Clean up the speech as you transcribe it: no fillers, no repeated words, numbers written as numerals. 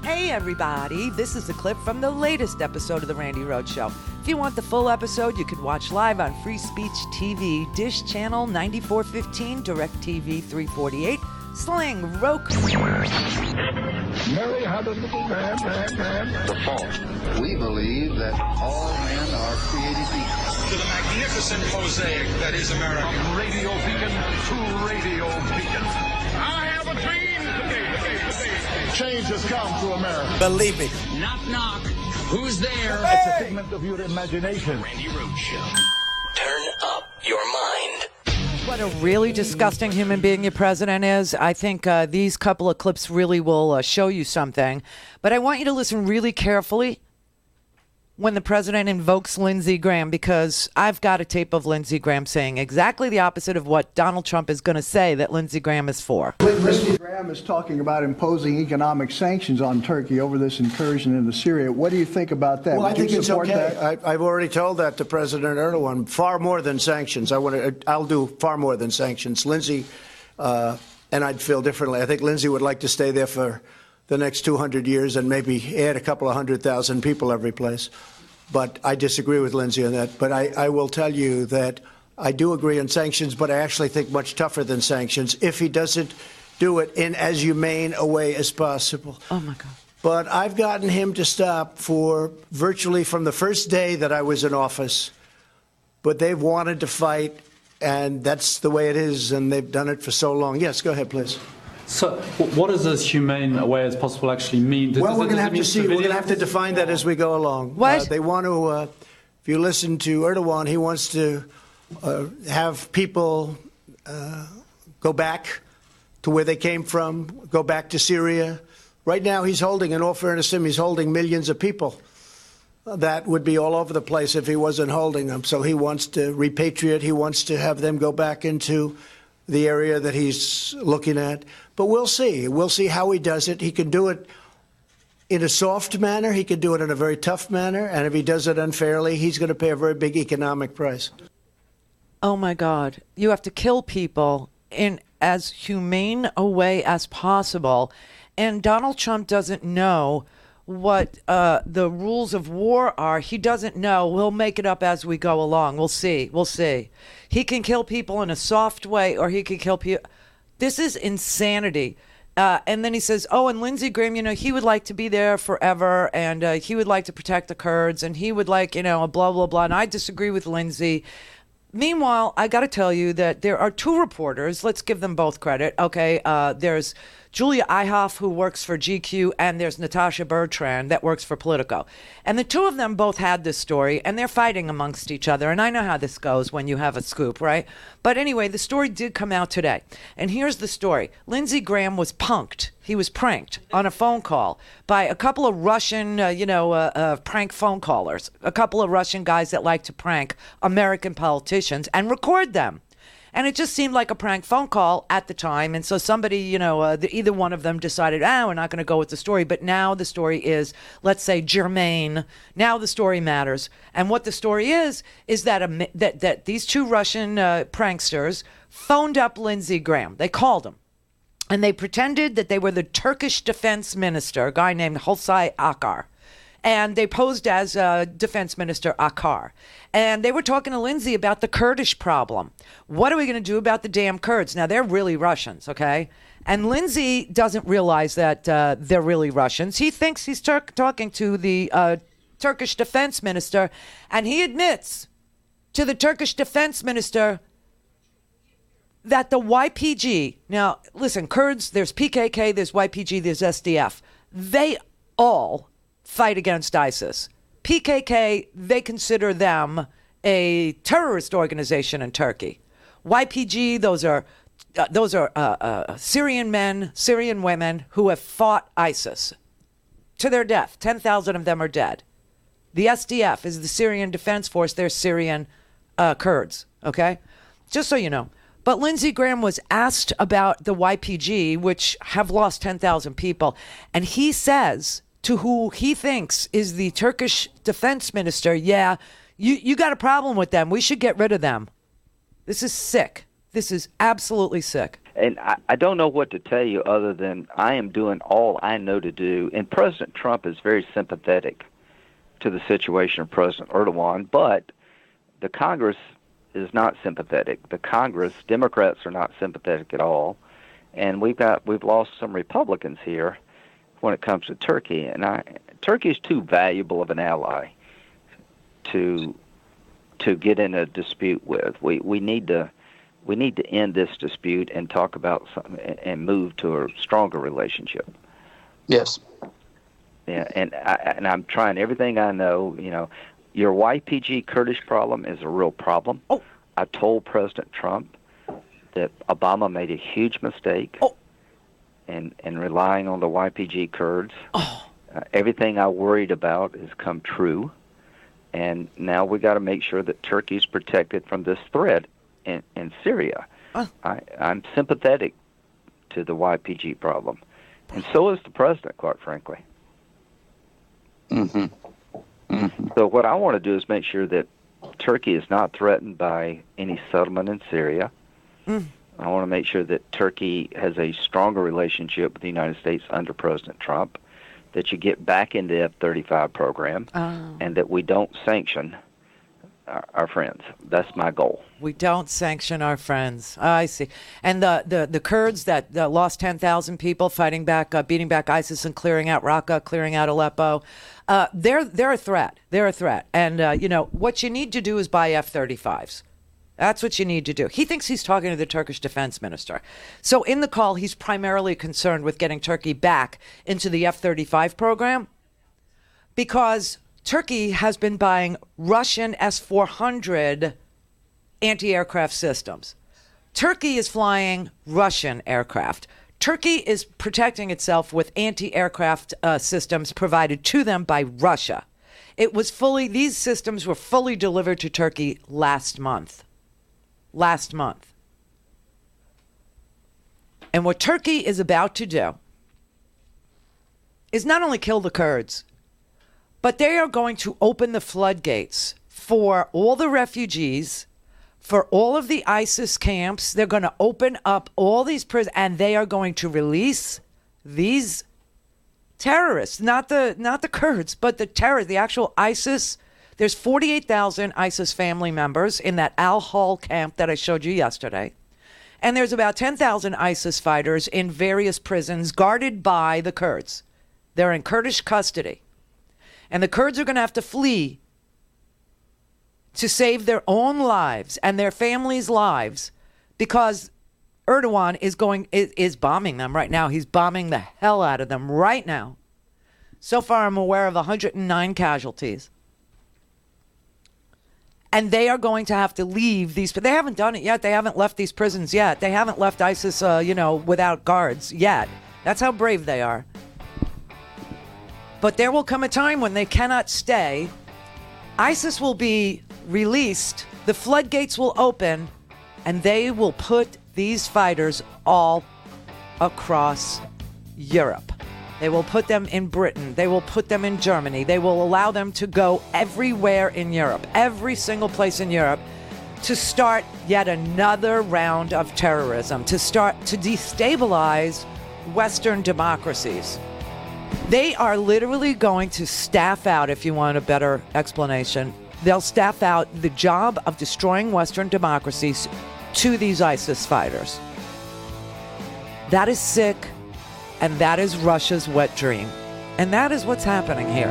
Hey everybody, this is a clip from the latest episode of the Randi Rhodes Show. If you want the full episode, you can watch live on Free Speech TV, Dish Channel 9415, DirecTV 348, Sling, Roku. Mary had a little man. The fault. We believe that all men are created equal. To the magnificent mosaic that is America. From radio beacon to radio beacon. I have a dream today. Change has come to America. Believe me. Knock, knock. Who's there? It's a figment of your imagination. Randi Rhodes Show. Turn up your mind. What a really disgusting human being your president is. I think these couple of clips really will show you something. But I want you to listen really carefully when the president invokes Lindsey Graham, because I've got a tape of Lindsey Graham saying exactly the opposite of what Donald Trump is going to say that Lindsey Graham is for. Lindsey Graham is talking about imposing economic sanctions on Turkey over this incursion into Syria. What do you think about that? Well, I think it's okay. I've already told that to President Erdogan. Far more than sanctions. I'll do far more than sanctions. Lindsey, and I'd feel differently. I think Lindsey would like to stay there for the next 200 years and maybe add a couple of 100,000 people every place. But I disagree with Lindsey on that. But I will tell you that I do agree on sanctions, but I actually think much tougher than sanctions if he doesn't do it in as humane a way as possible. Oh, my God. But I've gotten him to stop for virtually from the first day that I was in office. But they've wanted to fight, and that's the way it is, and they've done it for so long. Yes, go ahead, please. So what does as humane a way as possible actually mean? Well, we're going to have to see. We're going to have to define that as we go along. What? They want to, if you listen to Erdogan, he wants to have people go back to where they came from, go back to Syria. Right now, he's holding, in all fairness to him, he's holding millions of people. That would be all over the place if he wasn't holding them. So he wants to repatriate. He wants to have them go back into the area that he's looking at. But we'll see. We'll see how he does it. He can do it in a soft manner. He can do it in a very tough manner. And if he does it unfairly, he's going to pay a very big economic price. Oh, my God. You have to kill people in as humane a way as possible. And Donald Trump doesn't know what the rules of war are. He doesn't know. We'll make it up as we go along. We'll see. We'll see. He can kill people in a soft way, or he can kill people. This is insanity. And then he says, oh, and Lindsey Graham, he would like to be there forever, and he would like to protect the Kurds, and he would like, blah, blah, blah. And I disagree with Lindsey. Meanwhile, I got to tell you that there are two reporters. Let's give them both credit. Okay, there's Julia Eihoff, who works for GQ, and there's Natasha Bertrand that works for Politico. And the two of them both had this story, and they're fighting amongst each other. And I know how this goes when you have a scoop, right? But anyway, the story did come out today. And here's the story. Lindsey Graham was punked. He was pranked on a phone call by a couple of Russian, prank phone callers, a couple of Russian guys that like to prank American politicians and record them. And it just seemed like a prank phone call at the time. And so somebody, either one of them decided, we're not going to go with the story. But now the story is, let's say, germane. Now the story matters. And what the story is that that these two Russian pranksters phoned up Lindsey Graham. They called him. And they pretended that they were the Turkish defense minister, a guy named Hulusi Akar. And they posed as Defense Minister Akar. And they were talking to Lindsey about the Kurdish problem. What are we going to do about the damn Kurds? Now, they're really Russians, okay? And Lindsey doesn't realize that they're really Russians. He thinks he's talking to the Turkish defense minister. And he admits to the Turkish defense minister that the YPG, now, listen, Kurds, there's PKK, there's YPG, there's SDF. They all fight against ISIS. PKK, they consider them a terrorist organization in Turkey. YPG, those are Syrian men, Syrian women who have fought ISIS to their death. 10,000 of them are dead. The SDF is the Syrian Defense Force. They're Syrian Kurds, okay? Just so you know. But Lindsey Graham was asked about the YPG, which have lost 10,000 people, and he says to who he thinks is the Turkish defense minister, you got a problem with them. We should get rid of them. This is sick. This is absolutely sick. And I don't know what to tell you other than I am doing all I know to do. And President Trump is very sympathetic to the situation of President Erdogan, but the Congress is not sympathetic. The Congress, Democrats are not sympathetic at all. And we've lost some Republicans here when it comes to Turkey. And Turkey is too valuable of an ally to get in a dispute with. We need to end this dispute and talk about something and move to a stronger relationship. Yes. Yeah, and I'm trying everything I know. You know, your YPG Kurdish problem is a real problem. Oh. I told President Trump that Obama made a huge mistake in relying on the YPG Kurds. Oh. Everything I worried about has come true, and now we got to make sure that Turkey's protected from this threat in Syria. I'm sympathetic to the YPG problem, and so is the president, quite frankly. Mm-hmm. Mm-hmm. So what I want to do is make sure that Turkey is not threatened by any settlement in Syria. I want to make sure that Turkey has a stronger relationship with the United States under President Trump, that you get back in the F-35 program, and that we don't sanction our friends. That's my goal. We don't sanction our friends. I see. And the Kurds that lost 10,000 people fighting back, beating back ISIS and clearing out Raqqa, clearing out Aleppo, they're a threat. They're a threat. And, what you need to do is buy F-35s. That's what you need to do. He thinks he's talking to the Turkish defense minister. So in the call, he's primarily concerned with getting Turkey back into the F-35 program because Turkey has been buying Russian S-400 anti-aircraft systems. Turkey is flying Russian aircraft. Turkey is protecting itself with anti-aircraft systems provided to them by Russia. These systems were fully delivered to Turkey last month. And what Turkey is about to do is not only kill the Kurds, but they are going to open the floodgates for all the refugees, for all of the ISIS camps. They're going to open up all these prisons, and they are going to release these terrorists, not the Kurds, but the actual ISIS. There's 48,000 ISIS family members in that Al-Hol camp that I showed you yesterday. And there's about 10,000 ISIS fighters in various prisons guarded by the Kurds. They're in Kurdish custody. And the Kurds are going to have to flee to save their own lives and their families' lives because Erdogan is bombing them right now. He's bombing the hell out of them right now. So far, I'm aware of 109 casualties. And they are going to have to leave these. They haven't done it yet. They haven't left these prisons yet. They haven't left ISIS, without guards yet. That's how brave they are. But there will come a time when they cannot stay. ISIS will be released. The floodgates will open, and they will put these fighters all across Europe. They will put them in Britain. They will put them in Germany. They will allow them to go everywhere in Europe, every single place in Europe, to start yet another round of terrorism, to destabilize Western democracies. They are literally going to staff out, if you want a better explanation, they'll staff out the job of destroying Western democracies to these ISIS fighters. That is sick. And that is Russia's wet dream. And that is what's happening here.